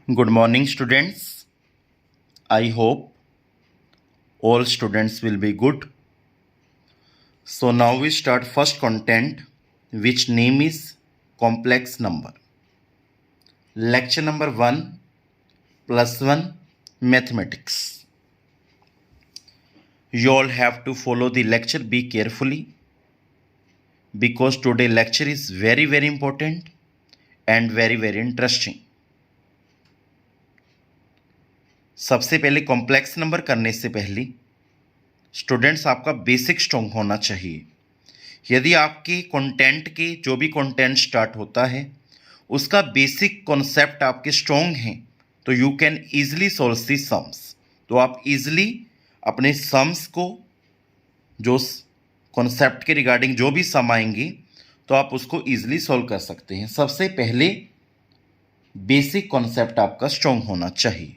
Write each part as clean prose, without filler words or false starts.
Good morning, students. I hope all students will be good. So now we start first content, which name is complex number. Lecture number 1 plus 1 mathematics. You all have to follow the lecture, be carefully, because today lecture is very important and very interesting. सबसे पहले complex number करने से पहले students आपका basic strong होना चाहिए। यदि आपके कंटेंट के जो भी कंटेंट स्टार्ट होता है उसका बेसिक कॉन्सेप्ट आपके स्ट्रॉन्ग हैं तो you can easily solve the sums. तो आप इजीली अपने सम्स को जो कॉन्सेप्ट के रिगार्डिंग जो भी सम आएंगे तो आप उसको ईजिली सॉल्व कर सकते हैं। सबसे पहले बेसिक कॉन्सेप्ट आपका स्ट्रॉन्ग होना चाहिए।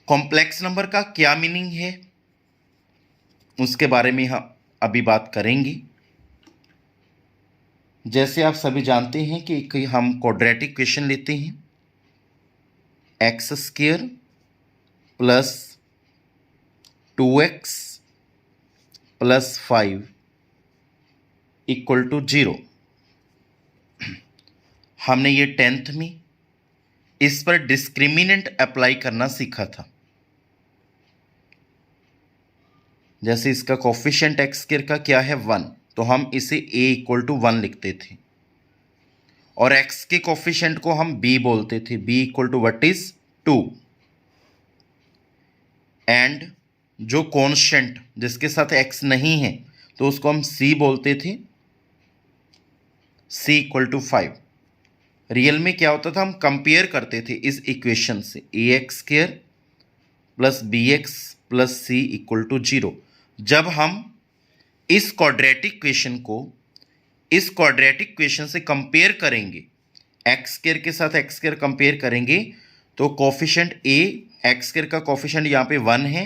कॉम्प्लेक्स नंबर का क्या मीनिंग है उसके बारे में हम अभी बात करेंगे। जैसे आप सभी जानते हैं कि हम क्वाड्रेटिक इक्वेशन लेते हैं, X square plus 2x plus 5 equal to 0। हमने ये 10th में इस पर डिस्क्रिमिनेंट अप्लाई करना सीखा था। जैसे इसका कोफिशिएंट एक्स स्क्वायर का क्या है 1, तो हम इसे a इक्वल टू 1 लिखते थे और x के कोफिशिएंट को हम b बोलते थे, b equal to what is 2। And जो कॉन्स्टेंट जिसके साथ x नहीं है तो उसको हम c बोलते थे, c इक्वल टू 5। रियल में क्या होता था, हम कंपेयर करते थे इस इक्वेशन से ax square plus bx plus c equal to 0। जब हम इस क्वाड्रेटिक इक्वेशन को इस क्वाड्रेटिक इक्वेशन से कंपेयर करेंगे, एक्स स्क्वायर के साथ एक्स स्क्वायर कंपेयर करेंगे तो कोफिशिएंट a, एक्स स्क्वायर का कोफिशिएंट यहाँ पे 1 है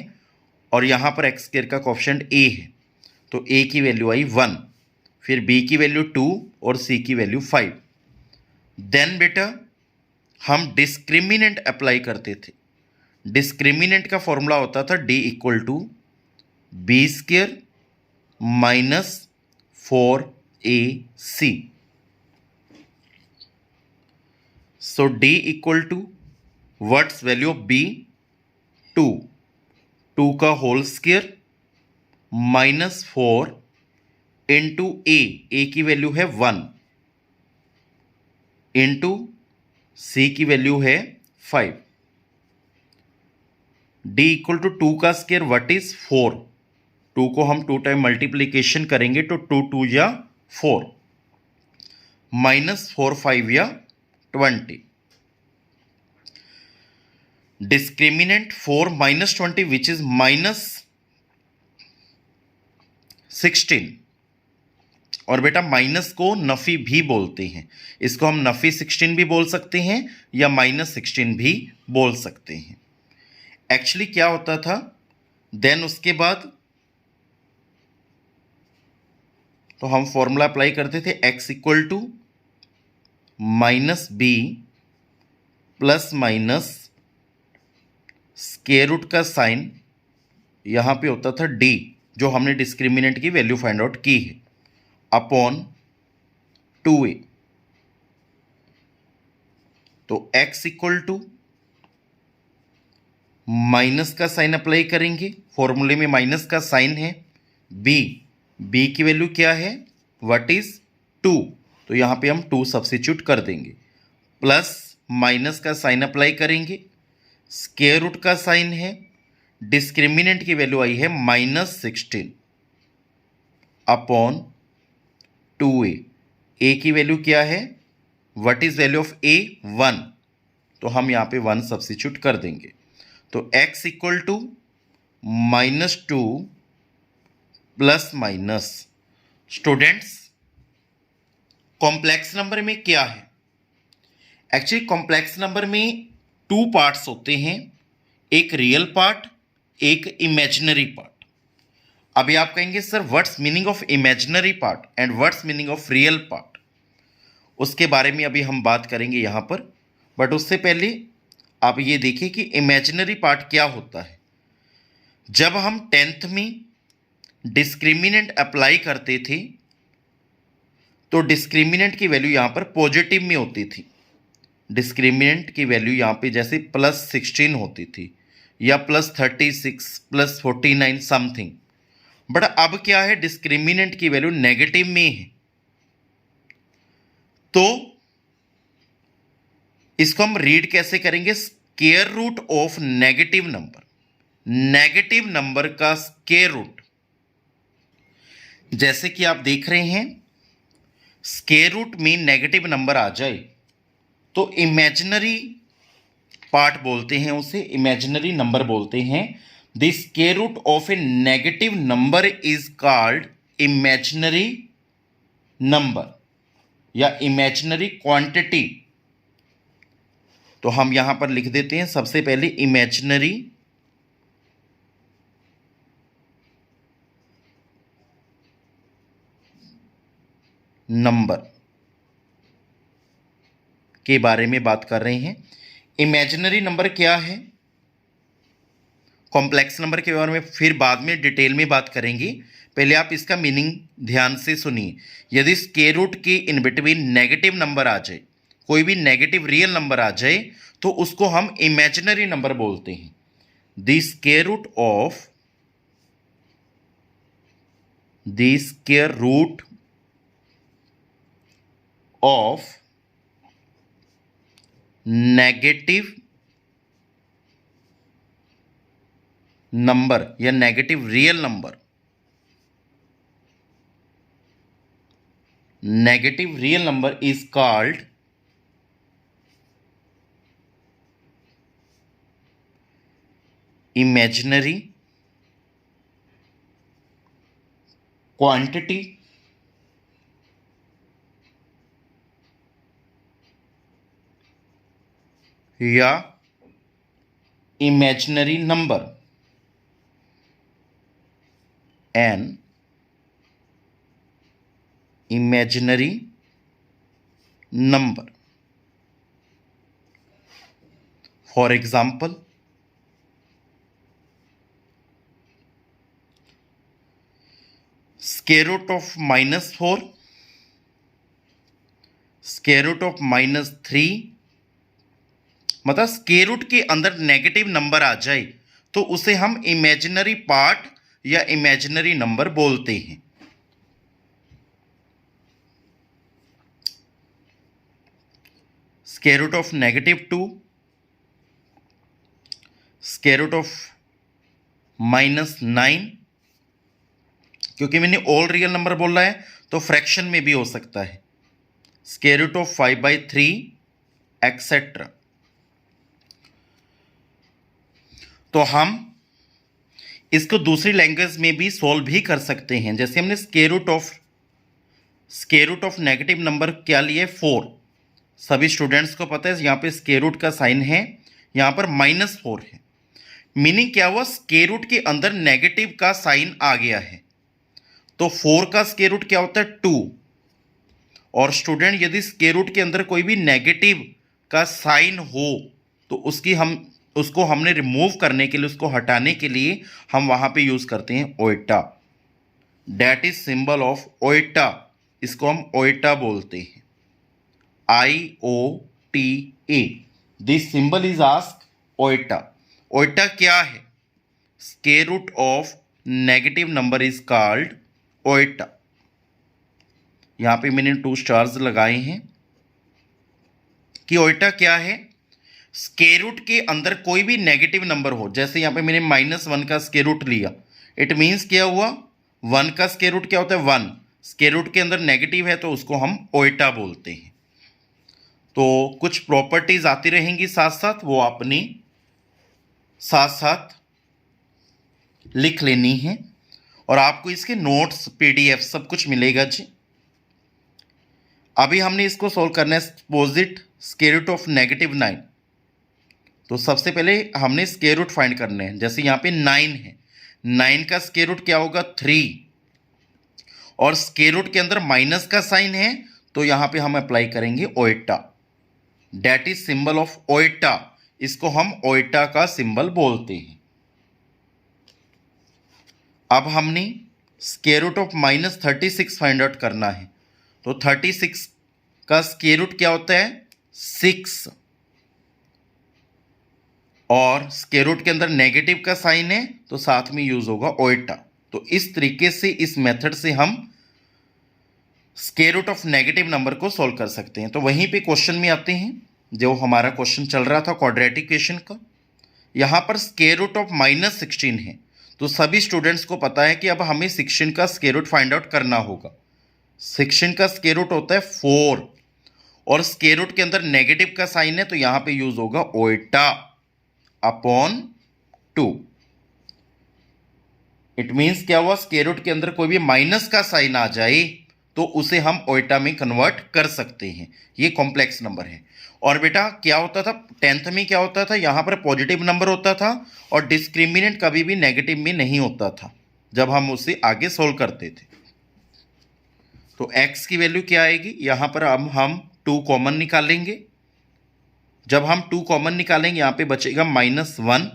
और यहाँ पर एक्स स्क्वायर का कोफिशिएंट a है, तो a की वैल्यू आई 1, फिर b की वैल्यू 2 और c की वैल्यू 5। देन बेटा हम डिस्क्रिमिनेंट अप्लाई करते थे। डिस्क्रिमिनेंट का फॉर्मूला होता था d equal to B square minus 4ac। So d equal to what's value of b, 2 का whole square minus 4 into a की वैल्यू है 1 इंटू c की वैल्यू है 5। d इक्वल टू 2 का स्क्वायर व्हाट इज 4, 2 को हम 2 टाइम मल्टीप्लीकेशन करेंगे तो 2 या 4 माइनस 4 5 या 20। Discriminant 4 minus 20 which is minus 16। और बेटा माइनस को नफी भी बोलते हैं, इसको हम नफी 16 भी बोल सकते हैं या माइनस 16 भी बोल सकते हैं। एक्चुअली क्या होता था, देन उसके बाद तो हम फॉर्मूला अप्लाई करते थे x equal to minus B plus minus square root का साइन, यहां पे होता था d जो हमने डिस्क्रिमिनेंट की वैल्यू फाइंड आउट की है, अपॉन 2a। तो x इक्वल टू माइनस का साइन अप्लाई करेंगे, फॉर्मूले में माइनस का साइन है, b की वैल्यू क्या है व्हाट इज 2, तो यहां पे हम 2 सब्स्टिट्यूट कर देंगे, प्लस माइनस का साइन अप्लाई करेंगे, स्क्वायर रूट का साइन है, डिस्क्रिमिनेंट की वैल्यू आई है माइनस 16 अपॉन 2a। a की वैल्यू क्या है, what is value of a 1, तो हम यहां पे 1 सब्स्टिट्यूट कर देंगे। तो x equal to minus 2 plus minus. Students complex number में क्या है, एक्चुअली कॉम्प्लेक्स नंबर में 2 पार्ट्स होते हैं, एक रियल पार्ट एक इमेजिनरी पार्ट। अभी आप कहेंगे sir what's meaning of imaginary part and what's meaning of real part, उसके बारे में अभी हम बात करेंगे यहाँ पर। बट उससे पहले आप ये देखिए कि इमेजिनरी पार्ट क्या होता है। जब हम 10th में डिस्क्रिमिनेंट अप्लाई करते थे तो डिस्क्रिमिनेंट की वैल्यू यहाँ पर पॉजिटिव में होती थी। डिस्क्रिमिनेंट की वैल्यू यहाँ पे जैसे +16 होती थी या +36 +49 समथिंग। बट अब क्या है, डिस्क्रिमिनेंट की वैल्यू नेगेटिव में है। तो इसको हम रीड कैसे करेंगे, square root of negative number. Negative number का स्क्वायर रूट, जैसे कि आप देख रहे हैं स्क्वायर रूट में नेगेटिव नंबर आ जाए तो इमेजिनरी पार्ट बोलते हैं, उसे इमेजिनरी नंबर बोलते हैं। The square root of a negative number is called imaginary number या इमेजिनरी क्वांटिटी। तो हम यहां पर लिख देते हैं सबसे पहले इमेजिनरी नंबर के बारे में बात कर रहे हैं। इमेजिनरी नंबर क्या है, कॉम्प्लेक्स नंबर के बारे में फिर बाद में डिटेल में बात करेंगे। पहले आप इसका मीनिंग ध्यान से सुनिए। यदि स्क्वायर रूट के इन बिटवीन नेगेटिव नंबर आ जाए, कोई भी नेगेटिव रियल नंबर आ जाए, तो उसको हम इमेजिनरी नंबर बोलते हैं। The square root of the square root of negative number या negative real number, negative real number is called imaginary quantity या imaginary number. An imaginary number. For example, square root of -4, square root of -3, मतलब square root के अंदर negative number आ जाए तो उसे हम इमेजिनरी पार्ट या इमेजिनरी नंबर बोलते हैं। Square root of -2, square root of -9, क्योंकि मैंने ऑल रियल नंबर बोला है तो फ्रैक्शन में भी हो सकता है। Square root of 5/3 etcetera. तो हम इसको दूसरी लैंग्वेज में भी सॉल्व भी कर सकते हैं। जैसे हमने square root of negative number क्या लिया है, 4। सभी स्टूडेंट्स को पता है यहाँ पे स्क्वायर रूट का साइन है, यहाँ पर -4 है। मीनिंग क्या हुआ, स्क्वायर रूट के अंदर नेगेटिव का साइन आ गया है। तो 4 का स्क्वायर रूट क्या होता है, 2। और स्टूडेंट यदि स्क्वायर रूट के अंदर कोई भी नेगेटिव का साइन हो तो उसको हमने रिमूव करने के लिए, उसको हटाने के लिए हम वहां पे यूज करते हैं iota. That is symbol of iota. इसको हम ओइटा बोलते हैं, IOTA। This symbol is ask iota. Iota क्या है, square root of negative number is called iota. यहां पे मैंने 2 स्टार्स लगाए हैं कि ओइटा क्या है, स्क्वायर रूट के अंदर कोई भी नेगेटिव नंबर हो। जैसे यहां पे मैंने -1 का स्क्वायर रूट लिया, इट मीन्स क्या हुआ, 1 का स्क्वायर रूट क्या होता है, 1। स्क्वायर रूट के अंदर नेगेटिव है तो उसको हम ओइटा बोलते हैं। तो कुछ प्रॉपर्टीज आती रहेंगी साथ साथ, वो अपनी साथ साथ लिख लेनी है और आपको इसके नोट्स PDF सब कुछ मिलेगा जी। अभी हमने इसको सॉल्व करना है, पोजिट स्क्वायर रूट ऑफ -9। तो सबसे पहले हमने स्क्वायर रूट फाइंड करने हैं। जैसे यहाँ पे 9 है, 9 का स्क्वायर रूट क्या होगा, 3। और स्क्वायर रूट के अंदर माइनस का साइन है तो यहाँ पे हम अप्लाई करेंगे iota. That is symbol of iota, इसको हम ओइटा का सिंबल बोलते हैं। अब हमने square root of -36 find out करना है, तो 36 का स्क्वायर रूट क्या होता है 6, और स्क्वायर रूट के अंदर नेगेटिव का साइन है तो साथ में यूज होगा ओइटा। तो इस तरीके से, इस मेथड से हम square root of negative number को सॉल्व कर सकते हैं। तो वहीं पे क्वेश्चन में आते हैं, जो हमारा क्वेश्चन चल रहा था क्वाड्रेटिक इक्वेशन का। यहां पर स्क्वायर रूट ऑफ -16 है, तो सभी स्टूडेंट्स को पता है कि अब हमें 16 का स्क्वायर रूट फाइंड आउट करना होगा। 16 का स्क्वायर रूट होता है 4, और स्क्वायर रूट के अंदर नेगेटिव का साइन है तो यहां पे यूज होगा ओइटा अपॉन 2। इट मींस क्या हुआ, स्क्वायर रूट के अंदर कोई भी माइनस का साइन आ जाए तो उसे हम ओइटा में कन्वर्ट कर सकते हैं। ये कॉम्प्लेक्स नंबर है। और बेटा क्या होता था 10th में, क्या होता था, यहां पर पॉजिटिव नंबर होता था और डिस्क्रिमिनेंट कभी भी नेगेटिव में नहीं होता था जब हम उसे आगे सोल्व करते थे। तो x की वैल्यू क्या आएगी, यहां पर हम 2 कॉमन निकालेंगे। जब हम 2 कॉमन निकालेंगे यहां पे बचेगा -1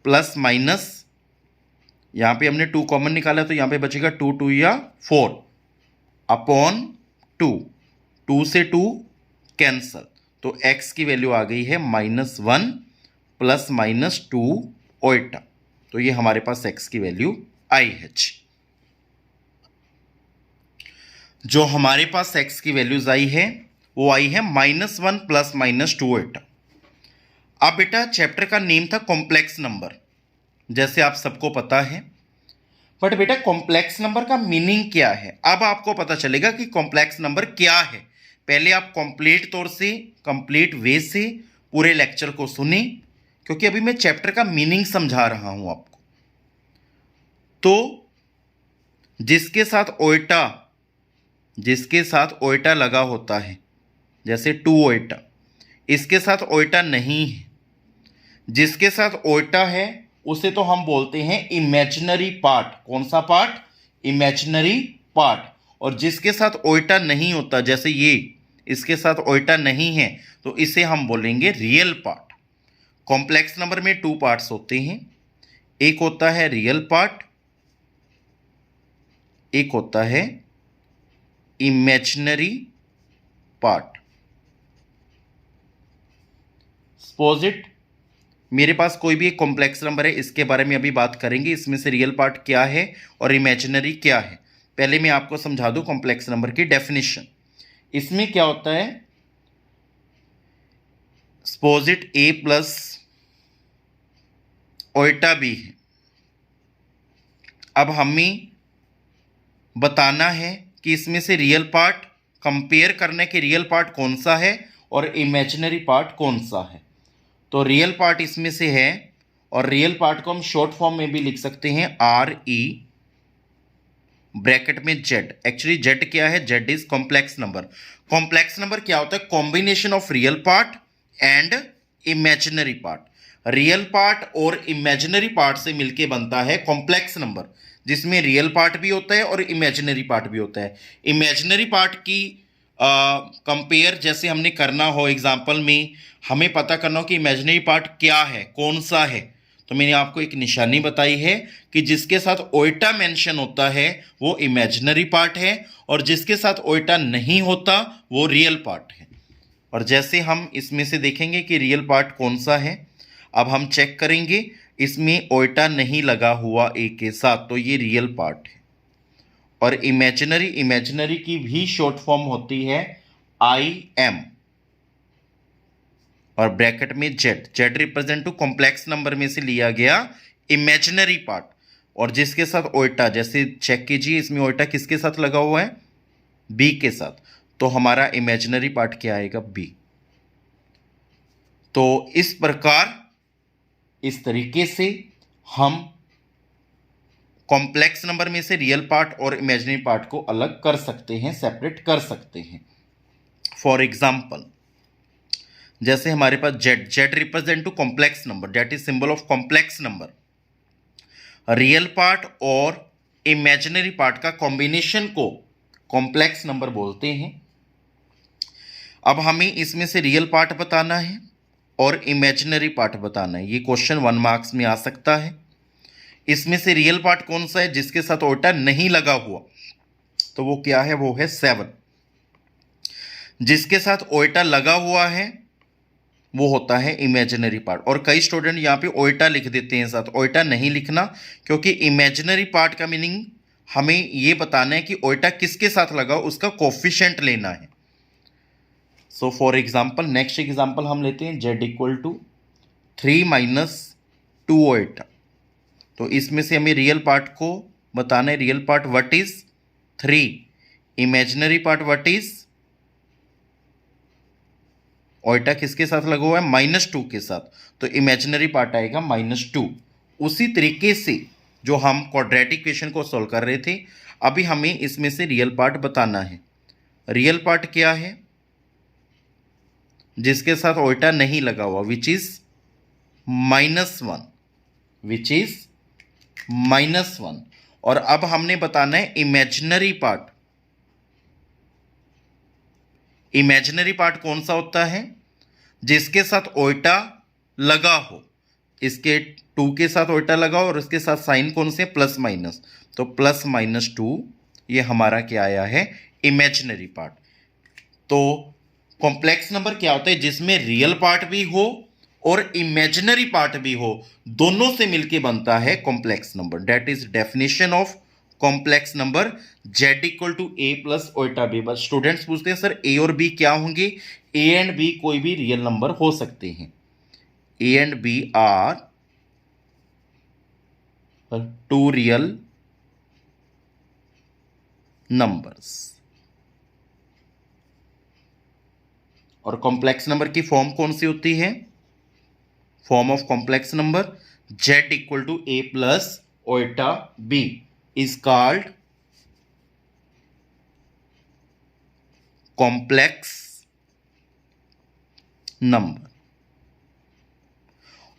प्लस माइनस, यहां पे हमने 2 कॉमन निकाला तो यहां पे बचेगा 2 2 या 4 अपॉन 2, 2 से 2 कैंसल, तो x की वैल्यू आ गई है -1 प्लस -2 ओइटा। तो ये हमारे पास x की वैल्यू आई है। जो हमारे पास x की वैल्यूज आई है वो आई है -1 प्लस -2 ओइटा। अब बेटा चैप्टर का नेम था कॉम्प्लेक्स नंबर, जैसे आप सबको पता है। बट बेटा कॉम्प्लेक्स नंबर का मीनिंग क्या है, अब आपको पता चलेगा कि कॉम्प्लेक्स नंबर क्या है। पहले आप कंप्लीट तौर से, कंप्लीट वे से पूरे लेक्चर को सुने, क्योंकि अभी मैं चैप्टर का मीनिंग समझा रहा हूं आपको। तो जिसके साथ ओइटा लगा होता है, जैसे 2 ओइटा, इसके साथ ओइटा नहीं है, जिसके साथ ओइटा है उसे तो हम बोलते हैं इमेजिनरी पार्ट। कौन सा पार्ट, इमेजिनरी पार्ट। और जिसके साथ ओइटा नहीं होता, जैसे ये, इसके साथ ओइटा नहीं है तो इसे हम बोलेंगे रियल पार्ट। कॉम्प्लेक्स नंबर में 2 पार्ट्स होते हैं, एक होता है रियल पार्ट, एक होता है इमेजिनरी पार्ट। सपोज इट, मेरे पास कोई भी एक कॉम्प्लेक्स नंबर है, इसके बारे में अभी बात करेंगे, इसमें से रियल पार्ट क्या है और इमेजिनरी क्या है। पहले मैं आपको समझा दूं कॉम्प्लेक्स नंबर की डेफिनेशन। इसमें क्या होता है, suppose it a plus Oita b है। अब हमें बताना है कि इसमें से रियल पार्ट, कंपेयर करने के रियल पार्ट कौन सा है और इमेजिनरी पार्ट कौन सा है। तो रियल पार्ट इसमें से है, और रियल पार्ट को हम शॉर्ट फॉर्म में भी लिख सकते हैं RE ब्रैकेट में Z। एक्चुअली Z क्या है, Z is complex number. Complex number क्या होता है, combination of real part and imaginary part. Real part और इमेजिनरी पार्ट से मिलके बनता है कॉम्प्लेक्स नंबर, जिसमें रियल पार्ट भी होता है और इमेजिनरी पार्ट भी होता है। इमेजिनरी पार्ट की कंपेयर जैसे हमने करना हो, एग्जाम्पल में हमें पता करना हो कि इमेजिनरी पार्ट क्या है, कौन सा है, तो मैंने आपको एक निशानी बताई है कि जिसके साथ ओइटा मेंशन होता है वो इमेजिनरी पार्ट है, और जिसके साथ ओइटा नहीं होता वो रियल पार्ट है। और जैसे हम इसमें से देखेंगे कि रियल पार्ट कौन सा है, अब हम चेक करेंगे, इसमें ओइटा नहीं लगा हुआ ए के साथ, तो ये रियल पार्ट है। और इमेजिनरी की भी शॉर्ट फॉर्म होती है IM और ब्रैकेट में Z represent to complex number में से लिया गया इमेजिनरी पार्ट। और जिसके साथ ओइटा, जैसे चेक कीजिए इसमें ओइटा किसके साथ लगा हुआ है, B के साथ, तो हमारा इमेजिनरी पार्ट क्या आएगा, B। तो इस प्रकार, इस तरीके से हम कॉम्प्लेक्स नंबर में से रियल पार्ट और इमेजिनरी पार्ट को अलग कर सकते हैं, सेपरेट कर सकते हैं। फॉर एग्जाम्पल, जैसे हमारे पास Z represent to complex number, that is symbol of complex number. Real part और इमेजिनरी पार्ट का कॉम्बिनेशन को कॉम्प्लेक्स नंबर बोलते हैं। अब हमें इसमें से रियल पार्ट बताना है और इमेजिनरी पार्ट बताना है। ये क्वेश्चन 1 मार्क्स में आ सकता है। इसमें से रियल पार्ट कौन सा है जिसके साथ उल्टा नहीं लगा हुआ, तो वो क्या है, वो है 7। जिसके साथ ओल्टा लगा हुआ है वो होता है इमेजिनरी पार्ट। और कई स्टूडेंट यहाँ पे ओल्टा लिख देते हैं साथ, ओल्टा नहीं लिखना, क्योंकि इमेजिनरी पार्ट का मीनिंग हमें ये बताना है कि ओल्टा किसके साथ लगा, उसका कोफिशिएंट लेना है। So for example, next example हम लेते हैं z इक्वल टू 3 माइनस 2 ओल्टा। तो इसमें से हमें रियल पार्ट को बताना है। Real part what is 3, imaginary part what is ओल्टा किसके साथ लगा हुआ है, -2 के साथ, तो इमेजिनरी पार्ट आएगा -2। उसी तरीके से जो हम क्वाड्रेटिक इक्वेशन को सॉल्व कर रहे थे, अभी हमें इसमें से रियल पार्ट बताना है। रियल पार्ट क्या है, जिसके साथ ओल्टा नहीं लगा हुआ, विच इज -1, विच इज -1। और अब हमने बताना है इमेजिनरी पार्ट। इमेजिनरी पार्ट कौन सा होता है, जिसके साथ ओल्टा लगा हो, इसके 2 के साथ ओल्टा लगा हो और उसके साथ साइन कौन से, प्लस माइनस, तो +-2 ये हमारा क्या आया है, इमेजिनरी पार्ट। तो कॉम्प्लेक्स नंबर क्या होता है, जिसमें रियल पार्ट भी हो और इमेजिनरी पार्ट भी हो, दोनों से मिलके बनता है complex number. That is definition of complex number, z equal to a plus iota b। बस स्टूडेंट्स पूछते हैं सर a और b क्या होंगे, a एंड b कोई भी रियल नंबर हो सकते हैं। a and b are 2 real numbers. और कॉम्प्लेक्स नंबर की फॉर्म कौन सी होती है, form of complex number z equal to a plus iota b is called complex number.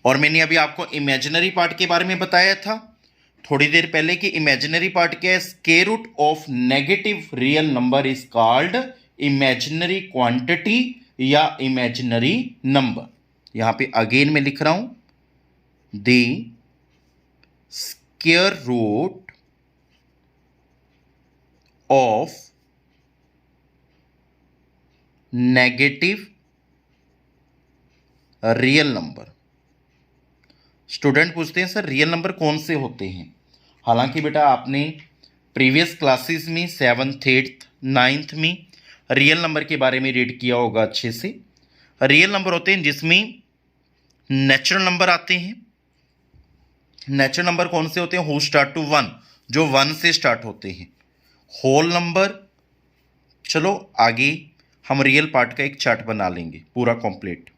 और मैंने अभी आपको इमेजिनरी पार्ट के बारे में बताया था थोड़ी देर पहले कि इमेजिनरी पार्ट क्या है, square root of negative real number is called imaginary quantity या इमेजिनरी नंबर। यहां पे अगेन मैं लिख रहा हूं, the square root of negative real number. Student पूछते हैं सर रियल नंबर कौन से होते हैं। हालांकि बेटा आपने प्रीवियस क्लासेस में 7th 8th 9th में रियल नंबर के बारे में रीड किया होगा अच्छे से। रियल नंबर होते हैं जिसमें नेचुरल नंबर आते हैं। नेचुरल नंबर कौन से होते हैं, हु स्टार्ट टू 1, जो 1 से स्टार्ट होते हैं। होल नंबर, चलो आगे हम रियल पार्ट का एक चार्ट बना लेंगे पूरा कंप्लीट।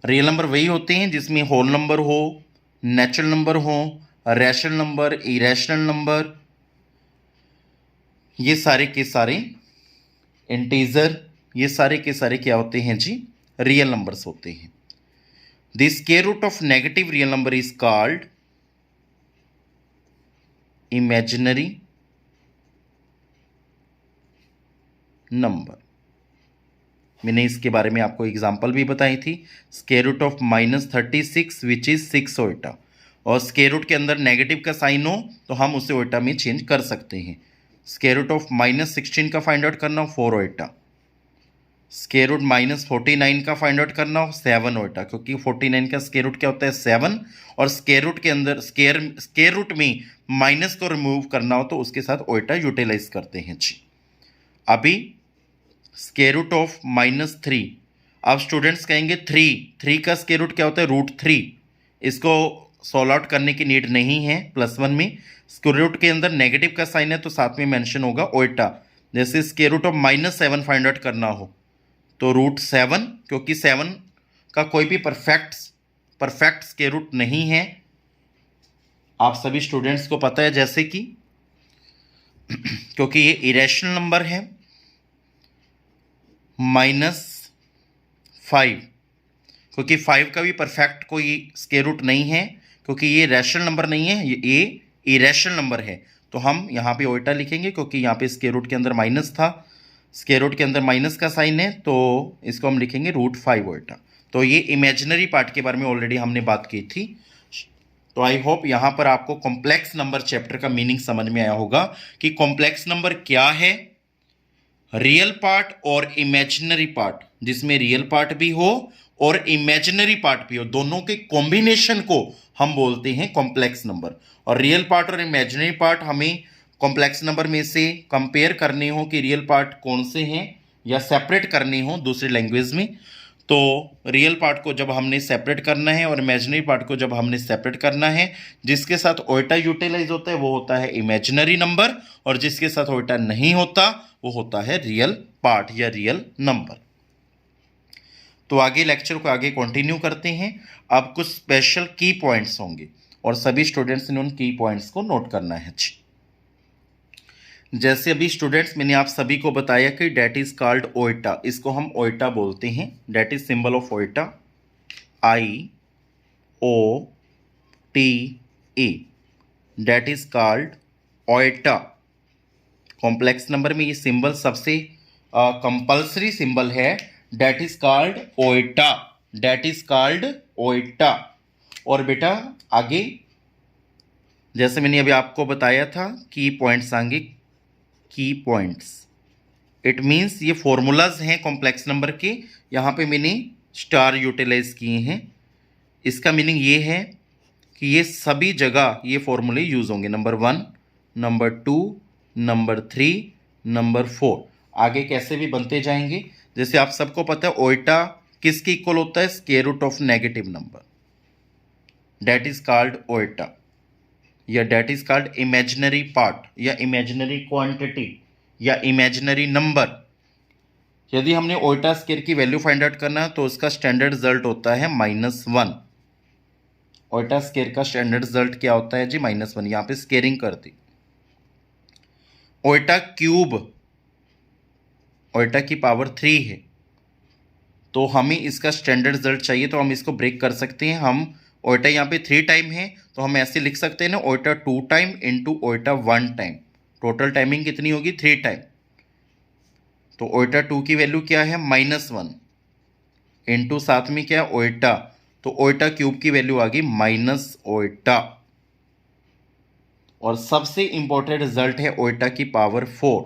रियल नंबर वही होते हैं जिसमें होल नंबर हो, नेचुरल नंबर हो, रैशनल नंबर, इरेशनल नंबर, ये सारे के सारे इंटीजर, ये सारे के सारे क्या होते हैं जी, रियल नंबर्स होते हैं। The square root of negative real number is called imaginary number. मैंने इसके बारे में आपको एग्जांपल भी बताई थी। Square root of -36 which is 6 iota, और स्क्वायर रूट के अंदर नेगेटिव का साइन हो तो हम उसे ओल्टा में चेंज कर सकते हैं। स्क्वायर रूट ऑफ -16 का फाइंड आउट करना हो 4 ओल्टा, स्क्वायर रूट -49 का फाइंड आउट करना हो 7 ओल्टा, क्योंकि 49 का स्क्वायर रूट क्या होता है 7, और स्क्वायर रूट के अंदर स्क्वायर रूट में माइनस को रिमूव करना हो तो उसके साथ ओल्टा यूटिलाइज करते हैं जी। अभी स्क्वायर रूट ऑफ -3, अब स्टूडेंट्स कहेंगे 3 का स्क्वायर रूट क्या होता है, √3। इसको सॉल्व आउट करने की नीड नहीं है, +1 में स्क्वायर रूट के अंदर नेगेटिव का साइन है तो साथ में मेंशन होगा ओल्टा। जैसे square root of -7 find out करना हो तो √7, क्योंकि 7 का कोई भी परफेक्ट स्क्वायर रूट नहीं है, आप सभी स्टूडेंट्स को पता है। जैसे कि क्योंकि ये इरेशनल नंबर है, -5, क्योंकि 5 का भी परफेक्ट कोई स्क्वायर रूट नहीं है, क्योंकि ये रैशनल नंबर नहीं है, ये इरेशनल नंबर है, तो हम यहाँ पे ओल्टा लिखेंगे क्योंकि यहाँ पे स्क्वायर रूट के अंदर माइनस था। स्क्वायर रूट के अंदर माइनस का साइन है, तो इसको हम लिखेंगे √5 ओल्टा। तो ये इमेजिनरी पार्ट के बारे में ऑलरेडी हमने बात की थी। तो आई होप यहाँ पर आपको कॉम्प्लेक्स नंबर चैप्टर का मीनिंग समझ में आया होगा कि कॉम्प्लेक्स नंबर क्या है, रियल पार्ट और इमेजिनरी पार्ट, जिसमें रियल पार्ट भी हो और इमेजिनरी पार्ट भी हो, दोनों के कॉम्बिनेशन को हम बोलते हैं कॉम्प्लेक्स नंबर। और रियल पार्ट और इमेजिनरी पार्ट हमें कॉम्प्लेक्स नंबर में से कंपेयर करने हो कि रियल पार्ट कौन से हैं या सेपरेट करने हो दूसरी लैंग्वेज में, तो रियल पार्ट को जब हमने सेपरेट करना है और इमेजिनरी पार्ट को जब हमने सेपरेट करना है, जिसके साथ ओल्टा यूटिलाइज होता है वो होता है इमेजिनरी नंबर, और जिसके साथ ओल्टा नहीं होता वो होता है रियल पार्ट या रियल नंबर। तो आगे लेक्चर को आगे कंटिन्यू करते हैं। अब कुछ स्पेशल की पॉइंट्स होंगे और सभी स्टूडेंट्स ने उन की पॉइंट्स को नोट करना है। जैसे अभी स्टूडेंट्स मैंने आप सभी को बताया कि डेट इज कॉल्ड ओल्टा, इसको हम ओल्टा बोलते हैं। That is symbol of iota IOTE, that is called iota. Complex number में ये सिंबल सबसे कंपल्सरी सिंबल है, that is called iota, that is called iota. और बेटा आगे जैसे मैंने अभी आपको बताया था की पॉइंट्स आएंगे, की पॉइंट्स इट मीन्स ये फॉर्मूलाज हैं कॉम्प्लेक्स नंबर के, यहाँ पे मैंने स्टार यूटिलाइज किए हैं। इसका मीनिंग ये है कि ये सभी जगह ये फॉर्मूले यूज होंगे, नंबर 1, नंबर 2, नंबर 3, नंबर 4, आगे कैसे भी बनते जाएंगे। जैसे आप सबको पता है ओल्टा किसके इक्वल होता है, square root of negative number, that is called iota, या that is called imaginary part या इमेजिनरी क्वांटिटी या इमेजिनरी नंबर। यदि हमने ओल्टा स्क्वायर की वैल्यू फाइंड आउट करना है तो उसका स्टैंडर्ड रिजल्ट होता है -1। ओल्टा स्क्वायर का स्टैंडर्ड रिजल्ट क्या होता है जी, -1। यहां पे स्क्वेयरिंग कर दी। ओल्टा क्यूब, ओल्टा की पावर 3 है, तो हमें इसका स्टैंडर्ड रिजल्ट चाहिए तो हम इसको ब्रेक कर सकते हैं। हम ओल्टा यहाँ पे 3 टाइम है तो हम ऐसे लिख सकते हैं ना, iota 2 time into iota 1 time, total timing कितनी होगी 3 टाइम। तो ओल्टा 2 की वैल्यू क्या है -1 इंटू साथ में क्या है ओल्टा, तो ओल्टा क्यूब की वैल्यू आ गई माइनस ओल्टा। और सबसे इंपॉर्टेंट रिजल्ट है ओल्टा की पावर 4।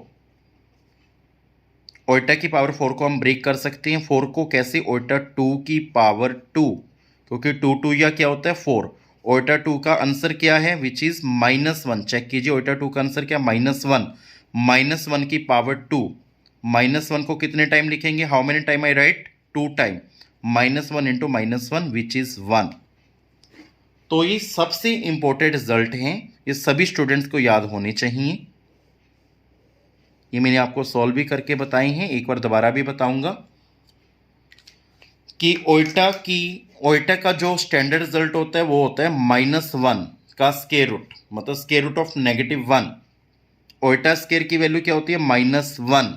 ओल्टा की पावर 4 को हम ब्रेक कर सकते हैं। 4 को कैसे, ओल्टा 2 की पावर 2, क्योंकि 2 या क्या होता है 4। ओल्टा 2 का आंसर क्या है, विच इज -1। चेक कीजिए ओल्टा 2 का आंसर क्या, -1। -1 की पावर 2, -1 को कितने टाइम लिखेंगे, how many time I right, 2 time, -1 into -1 which is 1। तो ये सबसे इंपॉर्टेंट रिजल्ट हैं, ये सभी स्टूडेंट्स को याद होने चाहिए। ये मैंने आपको सॉल्व भी करके बताए हैं, एक बार दोबारा भी बताऊंगा कि ओल्टा का जो स्टैंडर्ड रिजल्ट होता है वो होता है -1 का स्क्वायर रूट, मतलब square root of -1। Iota square की वैल्यू क्या होती है, -1।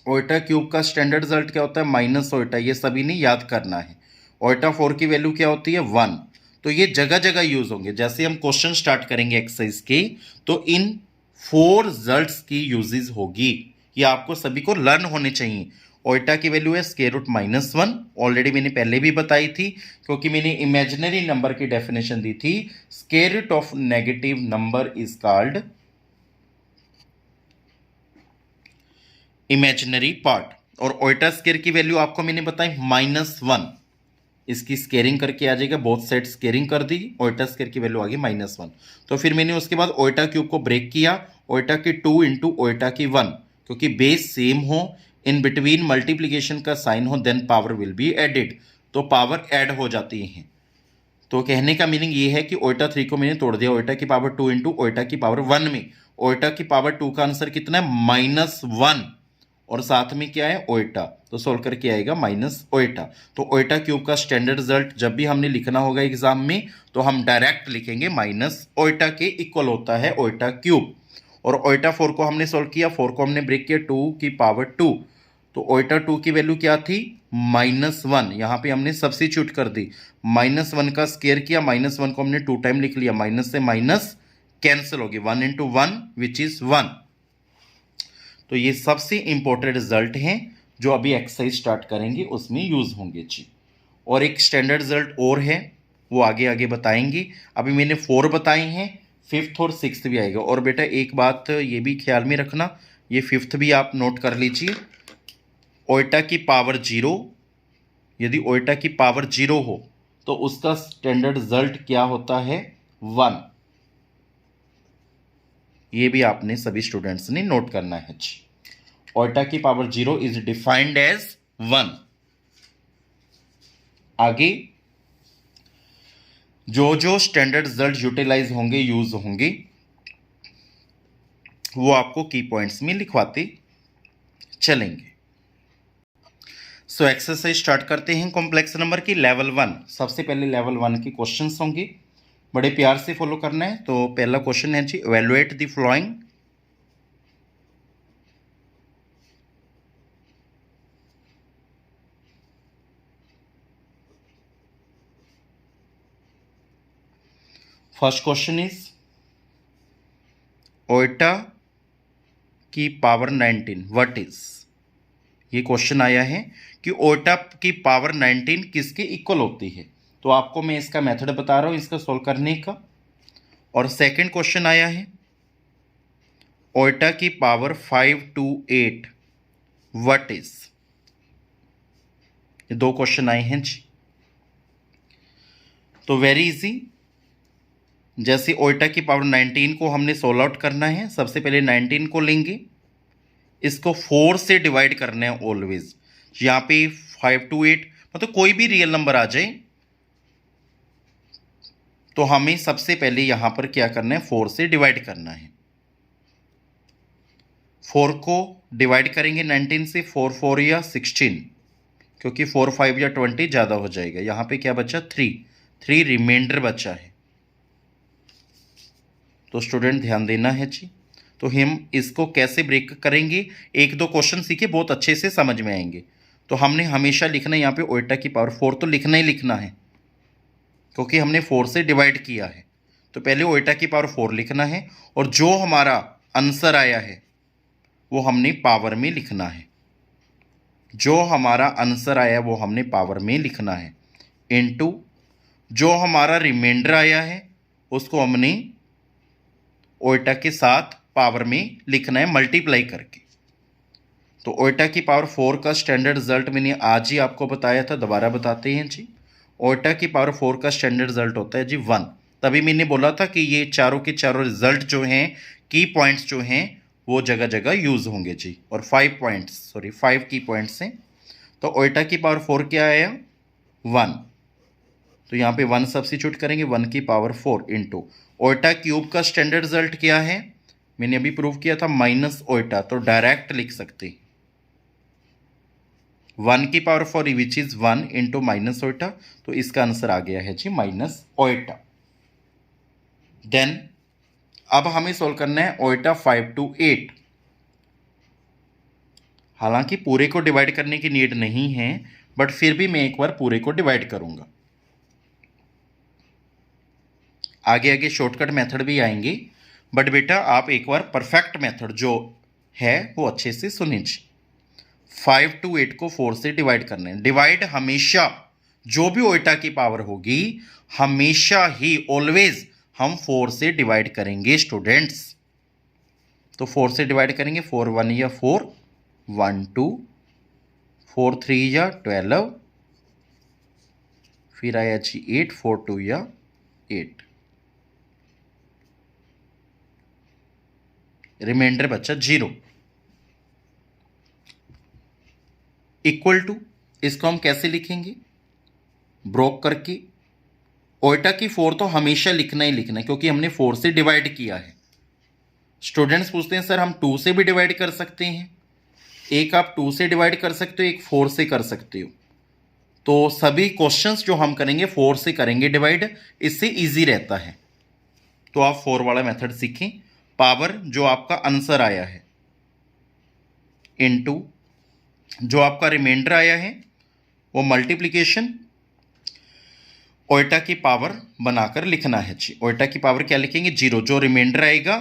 ओल्टा क्यूब का स्टैंडर्ड रिजल्ट क्या होता है, माइनस ओल्टा, ये सभी ने याद करना है। ओल्टा 4 की वैल्यू क्या होती है, 1। तो ये जगह जगह यूज होंगे। जैसे हम क्वेश्चन स्टार्ट करेंगे एक्सरसाइज के, तो इन 4 रिजल्ट्स की यूजेज होगी, ये आपको सभी को लर्न होने चाहिए। ओल्टा की वैल्यू है स्क्वायर रूट -1, ऑलरेडी मैंने पहले भी बताई थी, क्योंकि मैंने इमेजिनरी नंबर की डेफिनेशन दी थी, square root of negative number is called imaginary part. और ओल्टा स्क्वायर की वैल्यू आपको मैंने बताई -1, इसकी स्केयरिंग करके आ जाएगा, बोथ साइड स्केयरिंग कर दी, ओल्टा स्क्वायर की वैल्यू आ गई -1। तो फिर मैंने उसके बाद ओल्टा क्यूब को ब्रेक किया, ओल्टा की 2 इंटू ओल्टा की 1, क्योंकि बेस सेम हो, इन बिटवीन मल्टीप्लीकेशन का साइन हो, then power will be added, तो पावर ऐड हो जाती है। तो कहने का मीनिंग ये है कि ओल्टा 3 को मैंने तोड़ दिया, ओल्टा की पावर 2 इंटू ओल्टा की पावर 1 में। ओल्टा की पावर 2 का आंसर कितना है, -1, और साथ में क्या है ओल्टा, तो सोल्व करके आएगा माइनस ओल्टा। तो ओल्टा क्यूब का स्टैंडर्ड रिजल्ट जब भी हमने लिखना होगा एग्जाम में, तो हम डायरेक्ट लिखेंगे माइनस ओल्टा के इक्वल होता है ओल्टा क्यूब। और ओल्टा 4 को हमने सोल्व किया, 4 को हमने ब्रेक किया, 2 की पावर 2, तो ओल्टा 2 की वैल्यू क्या थी, -1। यहाँ पे हमने सब्स्टिट्यूट कर दी, -1 का स्क्वायर किया, -1 को हमने 2 टाइम लिख लिया, माइनस से माइनस कैंसिल होगी, 1 इंटू 1 विच इज 1। तो ये सबसे इंपॉर्टेंट रिजल्ट हैं जो अभी एक्सरसाइज स्टार्ट करेंगे उसमें यूज़ होंगे जी। और एक स्टैंडर्ड रिजल्ट और है, वो आगे आगे बताएंगे। अभी मैंने 4 बताए हैं, 5th और 6th भी आएगा। और बेटा एक बात ये भी ख्याल में रखना, ये 5th भी आप नोट कर लीजिए। ओइटा की पावर 0, यदि ओइटा की पावर 0 हो तो उसका स्टैंडर्ड रिजल्ट क्या होता है, 1। ये भी आपने सभी स्टूडेंट्स ने नोट करना है जी। ओइटा की पावर 0 इज डिफाइंड एज 1। आगे जो जो स्टैंडर्ड रिजल्ट यूटिलाइज होंगे, यूज होंगे, वो आपको की पॉइंट्स में लिखवाते चलेंगे। सो एक्सरसाइज स्टार्ट करते हैं कॉम्प्लेक्स नंबर की लेवल 1। सबसे पहले लेवल 1 के क्वेश्चंस होंगे, बड़े प्यार से फॉलो करना है। तो पहला क्वेश्चन है जी, evaluate the following. First question is iota की पावर 19 व्हाट इज। ये क्वेश्चन आया है कि ओइटा की पावर 19 किसके इक्वल होती है। तो आपको मैं इसका मेथड बता रहा हूं इसका सोल्व करने का। और सेकंड क्वेश्चन आया है ओइटा की पावर 5 to 8 व्हाट इज। ये 2 क्वेश्चन आए हैं जी। तो वेरी इजी, जैसे ओइटा की पावर 19 को हमने सोल्व आउट करना है, सबसे पहले 19 को लेंगे, इसको 4 से डिवाइड करना है ऑलवेज। यहाँ पे 5 to 8 मतलब कोई भी रियल नंबर आ जाए तो हमें सबसे पहले यहाँ पर क्या करना है, 4 से डिवाइड करना है। 4 को डिवाइड करेंगे 19 से, 4 4 या 16, क्योंकि 4 5 या 20 ज़्यादा हो जाएगा। यहाँ पे क्या बचा, 3 रिमाइंडर बचा है। तो स्टूडेंट ध्यान देना है जी। तो हम इसको कैसे ब्रेक करेंगे, 1-2 क्वेश्चन सीखे, बहुत अच्छे से समझ में आएंगे। तो हमने हमेशा लिखना है यहाँ पे ओइटा की पावर 4 तो लिखना ही लिखना है, क्योंकि हमने 4 से डिवाइड किया है। तो पहले ओइटा की पावर 4 लिखना है, और जो हमारा आंसर आया है वो हमने पावर में लिखना है। जो हमारा आंसर आया वो हमने पावर में लिखना है, इनटू जो हमारा रिमाइंडर आया है उसको हमने ओइटा के साथ पावर में लिखना है, मल्टीप्लाई करके। तो ओइटा की पावर 4 का स्टैंडर्ड रिजल्ट मैंने आज ही आपको बताया था, दोबारा बताते हैं जी। ओइटा की पावर 4 का स्टैंडर्ड रिजल्ट होता है जी 1। तभी मैंने बोला था कि ये चारों के चारों रिजल्ट जो हैं, की पॉइंट्स जो हैं, वो जगह जगह यूज होंगे जी। और 5 की पॉइंट्स हैं। तो ओइटा की पावर 4 क्या आया, 1। तो यहाँ पे 1 सब्स्टिट्यूट करेंगे, 1 की पावर 4 इंटू ओइटा क्यूब का स्टैंडर्ड रिजल्ट क्या है, मैंने अभी प्रूव किया था, माइनस ओइटा। तो डायरेक्ट लिख सकते, 1 की power 4 which is 1 into minus Oita. तो इसका आंसर आ गया है जी माइनस ओइटा। देन अब हमें सोल्व करना है ओइटा 5 to 8। हालांकि पूरे को डिवाइड करने की नीड नहीं है, बट फिर भी मैं एक बार पूरे को डिवाइड करूंगा। आगे आगे शॉर्टकट मेथड भी आएंगे, बट बेटा आप एक बार परफेक्ट मेथड जो है वो अच्छे से सुनिए। 5 to 8 को 4 से डिवाइड करना है। डिवाइड हमेशा जो भी ओइटा की पावर होगी हमेशा ही ऑलवेज हम 4 से डिवाइड करेंगे स्टूडेंट्स। तो 4 से डिवाइड करेंगे, 4 1 या 4, 1 2, 4 3 या 12, फिर आया जी 8, 4 2 या 8, रिमाइंडर बचा 0। इक्वल टू, इसको हम कैसे लिखेंगे, ब्रोक करके। ओइटा की 4 तो हमेशा लिखना ही लिखना है, क्योंकि हमने 4 से डिवाइड किया है। स्टूडेंट्स पूछते हैं सर हम 2 से भी डिवाइड कर सकते हैं। एक आप 2 से डिवाइड कर सकते हो, एक 4 से कर सकते हो। तो सभी क्वेश्चंस जो हम करेंगे 4 से करेंगे डिवाइड, इससे इजी रहता है। तो आप 4 वाला मेथड सीखें। पावर जो आपका आंसर आया है इनटू जो आपका रिमाइंडर आया है, वो मल्टीप्लिकेशन ओइटा की पावर बनाकर लिखना है जी। ओइटा की पावर क्या लिखेंगे, 0। जो रिमाइंडर आएगा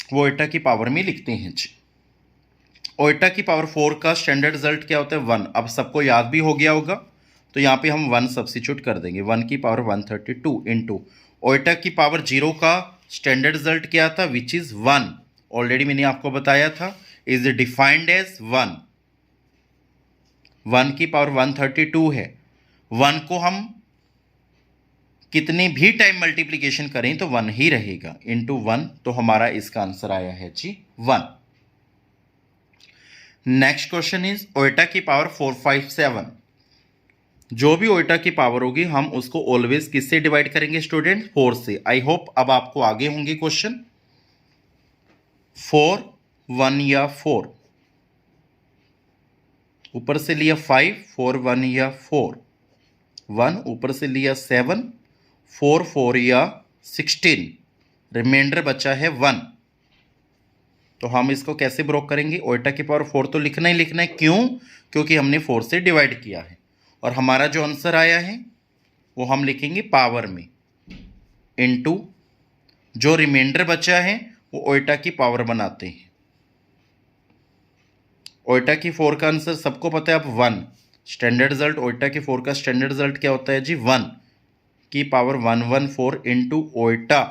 वो ओइटा की पावर में लिखते हैं जी। ओइटा की पावर 4 का स्टैंडर्ड रिजल्ट क्या होता है 1। अब सबको याद भी हो गया होगा, तो यहाँ पे हम 1 सब्स्टिट्यूट कर देंगे। 1 की पावर 132 इंटू ओइटा की पावर 0 का स्टैंडर्ड रिजल्ट क्या था, विच इज 1। ऑलरेडी मैंने आपको बताया था, इज डिफाइंड एज 1। 1 की पावर 132 है। 1 को हम कितने भी टाइम मल्टीप्लीकेशन करें तो 1 ही रहेगा, इंटू 1, तो हमारा इसका आंसर आया है जी 1। नेक्स्ट क्वेश्चन इज ओइटा की पावर 457। जो भी ओइटा की पावर होगी हम उसको ऑलवेज किससे डिवाइड करेंगे स्टूडेंट, 4 से। आई होप अब आपको आगे होंगे क्वेश्चन। 4 1 या 4, ऊपर से लिया 5 4 1 या 4 1, ऊपर से लिया 7 4 4 या 16, रिमाइंडर बचा है 1। तो हम इसको कैसे ब्रोक करेंगे, ओइटा की पावर 4 तो लिखना ही लिखना है, क्यों, क्योंकि हमने 4 से डिवाइड किया है। और हमारा जो आंसर आया है वो हम लिखेंगे पावर में, इनटू जो रिमाइंडर बचा है वो ओइटा की पावर बनाते हैं। ओइटा की 4 का आंसर सबको पता है, अब 1। स्टैंडर्ड रिजल्ट ओइटा की 4 का स्टैंडर्ड रिजल्ट क्या होता है जी, 1 की पावर 114 इंटू ओइटा।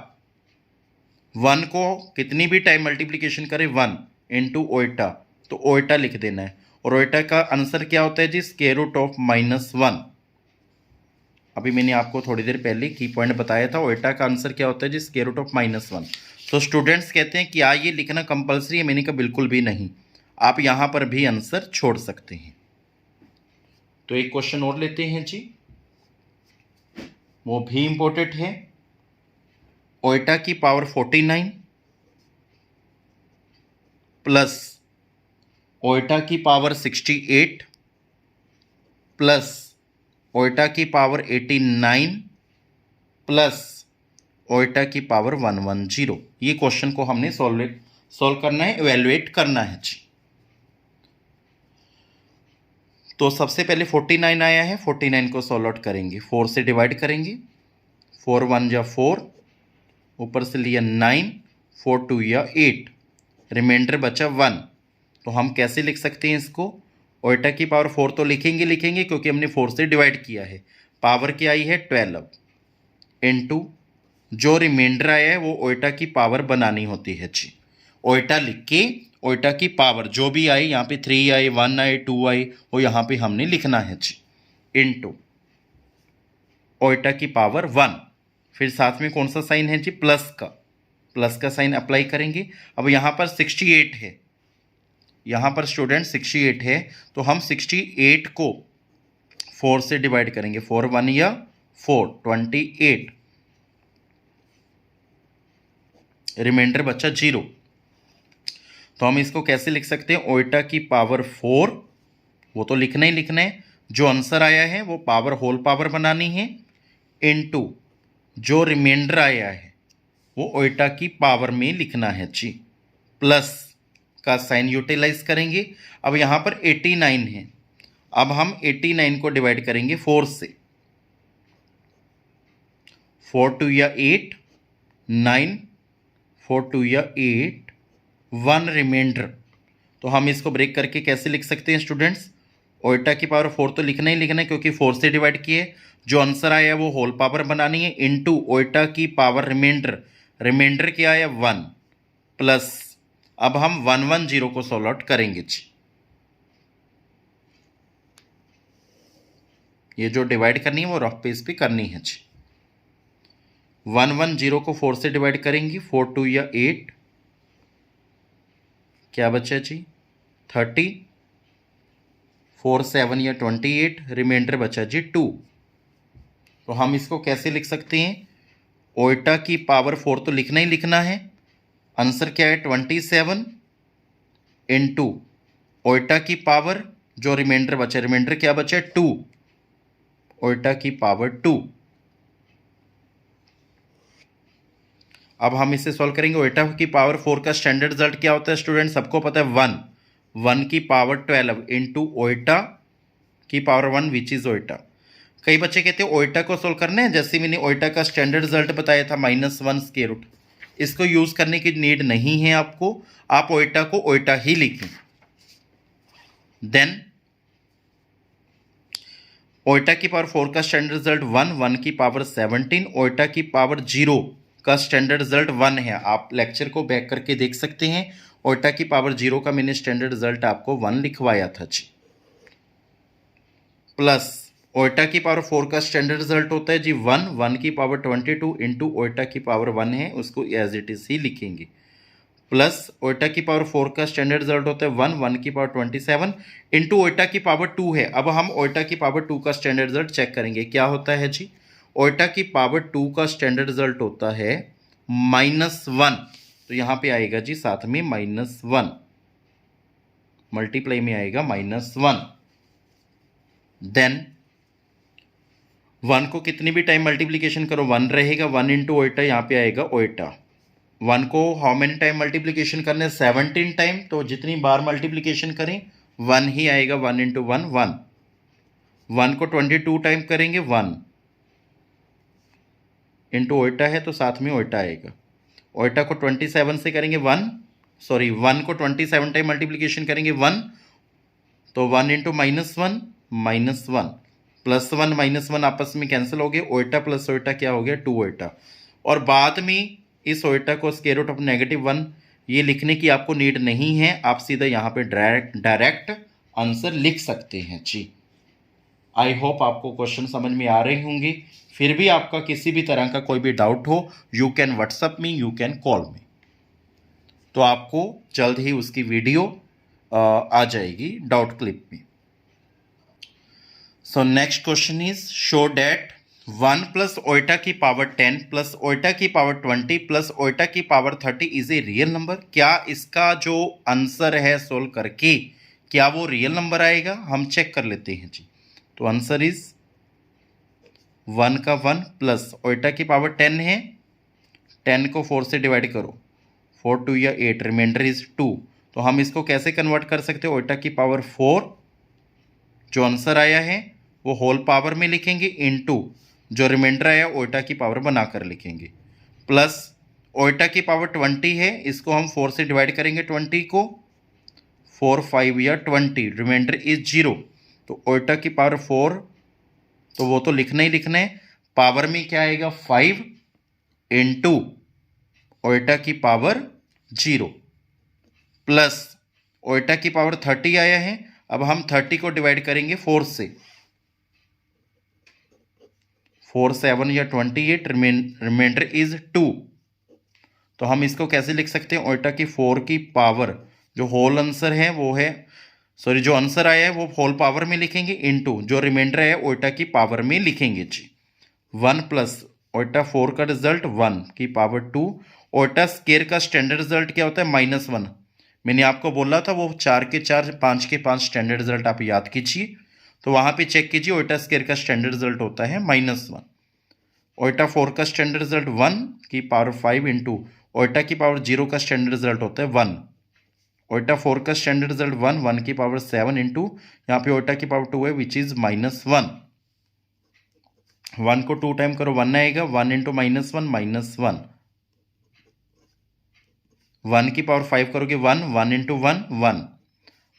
1 को कितनी भी टाइम मल्टीप्लीकेशन करें 1 इंटू ओइटा, तो ओइटा लिख देना है। और ओइटा का आंसर क्या होता है जी, स्क्वायर रूट ऑफ -1। अभी मैंने आपको थोड़ी देर पहले की पॉइंट बताया था, ओइटा का आंसर क्या होता है जी, स्क्वायर रूट ऑफ -1। तो स्टूडेंट्स कहते हैं कि क्या ये लिखना कंपलसरी है, मैंने कहा बिल्कुल भी नहीं, आप यहां पर भी आंसर छोड़ सकते हैं। तो एक क्वेश्चन और लेते हैं जी, वो भी इंपॉर्टेंट है। ओइटा की पावर 49 प्लस ओइटा की पावर 68 प्लस ओइटा की पावर 89 प्लस ओइटा की पावर 110। ये क्वेश्चन को हमने सॉल्व करना है, इवेल्युएट करना है जी। तो सबसे पहले 49 आया है, 49 को सॉल्व आउट करेंगे, 4 से डिवाइड करेंगे। 4 1 या 4, ऊपर से लिया 9 4 2 या 8, रिमाइंडर बचा 1। तो हम कैसे लिख सकते हैं इसको, ओइटा की पावर 4 तो लिखेंगे क्योंकि हमने 4 से डिवाइड किया है। पावर क्या आई है 12, इनटू जो रिमाइंडर आया है वो ओइटा की पावर बनानी होती है जी। ओइटा लिख के ओइटा की पावर जो भी आई, यहाँ पे 3 आई 1 आई 2 आई, वो यहाँ पे हमने लिखना है जी, इनटू ओइटा की पावर 1। फिर साथ में कौन सा साइन है जी, प्लस का साइन अप्लाई करेंगे। अब यहाँ पर 68 है, यहाँ पर स्टूडेंट 68 है, तो हम 68 को 4 से डिवाइड करेंगे। 4 1 या 4 28, रिमाइंडर बचा 0। तो हम इसको कैसे लिख सकते हैं, ओइटा की पावर 4, वो तो लिखना ही लिखना है, जो आंसर आया है वो पावर होल पावर बनानी है, इनटू जो रिमाइंडर आया है वो ओइटा की पावर में लिखना है जी। प्लस का साइन यूटिलाइज करेंगे। अब यहाँ पर 89 है, अब हम 89 को डिवाइड करेंगे 4 से। 4 2 या 8 9, 4 2 या 8 1, रिमाइंडर। तो हम इसको ब्रेक करके कैसे लिख सकते हैं स्टूडेंट्स, ओइटा की पावर 4 तो लिखना ही लिखना है क्योंकि 4 से डिवाइड किए, जो आंसर आया है वो होल पावर बनानी है, इनटू ओइटा की पावर रिमाइंडर क्या आया 1, प्लस अब हम 110 को सॉल्व आउट करेंगे जी। ये जो डिवाइड करनी है वो रफ पेज पे करनी है जी। 110 को 4 से डिवाइड करेंगे, 4 2 या 8, क्या बचा जी 30, 4 7 या 28, रिमाइंडर बचा जी 2। तो हम इसको कैसे लिख सकते हैं, ओइटा की पावर 4 तो लिखना ही लिखना है, आंसर क्या है 27, इनटू ओइटा की पावर जो रिमाइंडर बचा, रिमाइंडर क्या बचा 2, ओइटा की पावर 2। अब हम इसे सॉल्व करेंगे। ओइटा की पावर 4 का स्टैंडर्ड रिजल्ट क्या होता है स्टूडेंट, सबको पता है 1 की पावर 12 इंटू ओइटा की पावर 1 विच इज ओइटा। कई बच्चे कहते हैं ओइटा को सोल्व करना है, जैसे मैंने ओइटा का स्टैंडर्ड रिजल्ट बताया था -1 स्क्वायर रूट, इसको यूज़ करने की नीड नहीं है आपको, आप ओइटा को ओइटा ही लिखें। देन ओइटा की पावर 4 का स्टैंडर्ड रिजल्ट 1, 1 की पावर 17, ओइटा की पावर 0 का स्टैंडर्ड रिजल्ट 1 है। आप लेक्चर को बैक करके देख सकते हैं। ओइटा की पावर 0 का मैंने स्टैंडर्ड रिजल्ट आपको 1 लिखवाया था जी। प्लस ओइटा की पावर 4 का स्टैंडर्ड रिजल्ट होता है जी 1, 1 की पावर 22 इंटू ओइटा की पावर 1 है, उसको एज इट इज ही लिखेंगे। प्लस ओइटा की पावर 4 का स्टैंडर्ड रिजल्ट होता है 1, 1 की पावर 27 इंटू ओइटा की पावर 2 है। अब हम ओइटा की पावर 2 का स्टैंडर्ड रिजल्ट चेक करेंगे, क्या होता है जी। ओइटा की पावर 2 का स्टैंडर्ड रिजल्ट होता है -1, तो यहां पे आएगा जी साथ में -1, मल्टीप्लाई में आएगा -1। देन 1 को कितनी भी टाइम मल्टीप्लीकेशन करो 1 रहेगा, 1 इंटू ओइटा यहाँ पे आएगा ओइटा। 1 को हाउ मेनी टाइम मल्टीप्लीकेशन करने 17 टाइम, तो जितनी बार मल्टीप्लीकेशन करें 1 ही आएगा, 1 इंटू 1 1। 1 को 22 टाइम करेंगे 1 इंटू ओइटा है तो साथ में ओइटा आएगा। ओइटा को 27 से करेंगे 1 को 27 टाइम मल्टीप्लीकेशन करेंगे 1, तो 1 इंटू -1 -1 +1 -1 आपस में कैंसिल हो गए। ओइटा प्लस ओइटा क्या हो गया 2 ओइटा। और बाद में इस ओइटा को स्क्वायर रूट ऑफ -1 ये लिखने की आपको नीड नहीं है, आप सीधा यहाँ पे डायरेक्ट आंसर लिख सकते हैं जी। आई होप आपको क्वेश्चन समझ में आ रहे होंगे। फिर भी आपका किसी भी तरह का कोई भी डाउट हो, you can WhatsApp me, you can call me, तो आपको जल्द ही उसकी वीडियो आ जाएगी डाउट क्लिप में। So next question is show that 1 plus Oita की पावर 10 प्लस ओइटा की पावर 20 प्लस ओइटा की power 30 is a real number. क्या इसका जो आंसर है सोल्व करके क्या वो रियल नंबर आएगा, हम चेक कर लेते हैं जी। तो आंसर इज 1 का 1 प्लस ओइटा की पावर 10 है, 10 को 4 से डिवाइड करो, 4 2 या 8, रिमाइंडर इज 2। तो हम इसको कैसे कन्वर्ट कर सकते हैं, ओइटा की पावर 4 जो आंसर आया है वो होल पावर में लिखेंगे, इनटू जो रिमाइंडर आया ओइटा की पावर बनाकर लिखेंगे, प्लस ओइटा की पावर 20 है, इसको हम 4 से डिवाइड करेंगे 20 को, 4 5 या 20, रिमाइंडर इज 0। तो ओइटा की पावर 4 तो वो तो लिखना ही लिखना है, पावर में क्या आएगा 5 इंटू ओइटा की पावर 0 प्लस ओइटा की पावर 30 आया है। अब हम 30 को डिवाइड करेंगे 4 से, 4 7 या 28, रिमाइंडर इज 2। तो हम इसको कैसे लिख सकते हैं, ओइटा की 4 की पावर जो होल आंसर है वो है, जो आंसर आया है वो होल पावर में लिखेंगे, इनटू जो रिमाइंडर है ओइटा की पावर में लिखेंगे जी। 1 प्लस ओइटा 4 का रिजल्ट 1 की पावर 2, ओइटा स्क्वायर का स्टैंडर्ड रिजल्ट क्या होता है -1। मैंने आपको बोला था वो 4 के 4 5 के 5 स्टैंडर्ड रिजल्ट आप याद कीजिए, तो वहां पे चेक कीजिए ओइटा स्क्वायर का स्टैंडर्ड रिजल्ट होता है -1। ओइटा 4 का स्टैंडर्ड रिजल्ट 1 की पावर 5 इंटू ओइटा की पावर 0 का स्टैंडर्ड रिजल्ट होता है 1। ओइटा 4 का स्टैंडर्ड रिजल्ट 1, 1 की पावर 7 इंटू यहाँ पे ओइटा की पावर 2 है विच इज -1। 1 को 2 टाइम करो 1 आएगा, 1 इंटू -1 1 की पावर 5 करोगे 1, 1 इंटू 1 1,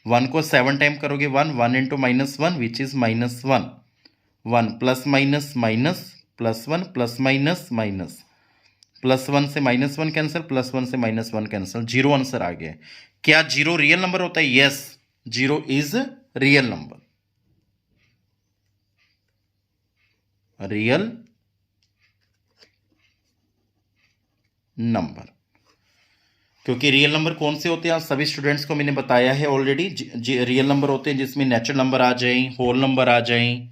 1 को 7 टाइम करोगे 1, 1 into -1 which is -1, 1 plus minus minus +1 plus minus minus, +1 से -1 कैंसिल, +1 से -1 कैंसिल, 0 आंसर आ गया है। क्या 0 रियल नंबर होता है, yes 0 is real number, real number. क्योंकि रियल नंबर कौन से होते हैं, आप सभी स्टूडेंट्स को मैंने बताया है ऑलरेडी। रियल नंबर होते हैं जिसमें नेचुरल नंबर आ जाएं, होल नंबर आ जाएं,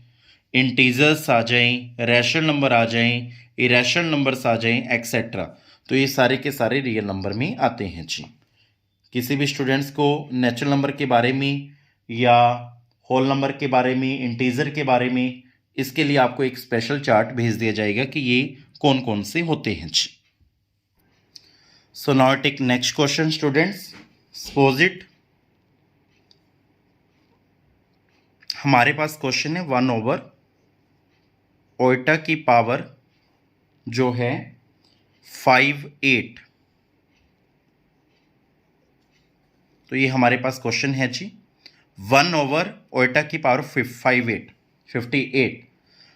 इंटीजर्स आ जाएं, रैशनल नंबर आ जाएं, इरेशनल नंबर्स आ जाएं, एक्सेट्रा। तो ये सारे के सारे रियल नंबर में आते हैं जी। किसी भी स्टूडेंट्स को नेचुरल नंबर के बारे में या होल नंबर के बारे में, इंटीजर के बारे में, इसके लिए आपको एक स्पेशल चार्ट भेज दिया जाएगा कि ये कौन कौन से होते हैं जी। So now I take next question students. Suppose it, हमारे पास क्वेश्चन है 1 ओवर ओइटा की पावर जो है 5/8, तो ये हमारे पास क्वेश्चन है जी। 1/ओइटा की पावर 58।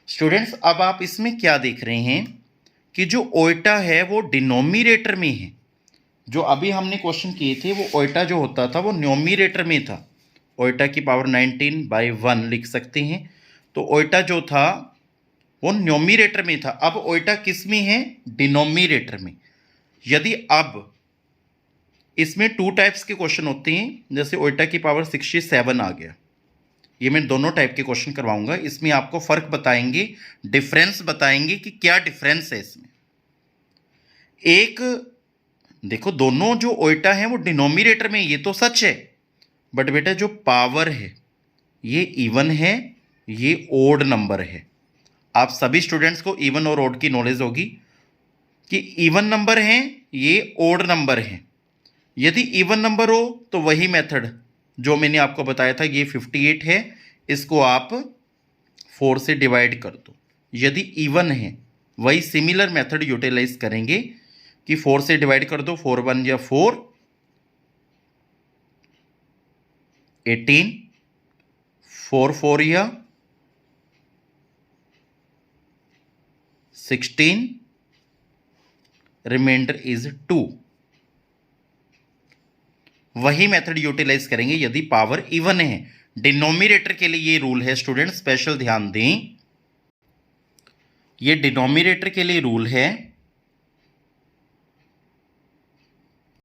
स्टूडेंट्स, अब आप इसमें क्या देख रहे हैं कि जो ओइटा है वो डिनोमिनेटर में है। जो अभी हमने क्वेश्चन किए थे वो ओइटा जो होता था वो न्यूमरेटर में था। ओइटा की पावर 19/1 लिख सकते हैं। तो ओइटा जो था वो न्यूमरेटर में था। अब ओइटा किस में है? डिनोमिनेटर में। यदि अब इसमें 2 टाइप्स के क्वेश्चन होते हैं, जैसे ओइटा की पावर 67 आ गया, ये मैं दोनों टाइप के क्वेश्चन करवाऊंगा। इसमें आपको फर्क बताएंगे, डिफरेंस बताएंगे कि क्या डिफरेंस है इसमें। एक देखो, दोनों जो ओइटा है वो डिनोमिनेटर में, ये तो सच है, बट बेटा जो पावर है ये इवन है, ये ओड नंबर है। आप सभी स्टूडेंट्स को इवन और ओड की नॉलेज होगी कि इवन नंबर हैं, ये ओड नंबर हैं। यदि इवन नंबर हो तो वही मेथड जो मैंने आपको बताया था, ये 58 है, इसको आप 4 से डिवाइड कर दो। यदि इवन है वही सिमिलर मेथड यूटिलाइज करेंगे कि 4 से डिवाइड कर दो, 4 1 या 4, 18, 4 4 या 16, रिमाइंडर इज 2। वही मेथड यूटिलाइज करेंगे यदि पावर इवन है। डिनोमिनेटर के लिए ये रूल है स्टूडेंट, स्पेशल ध्यान दें, ये डिनोमिनेटर के लिए रूल है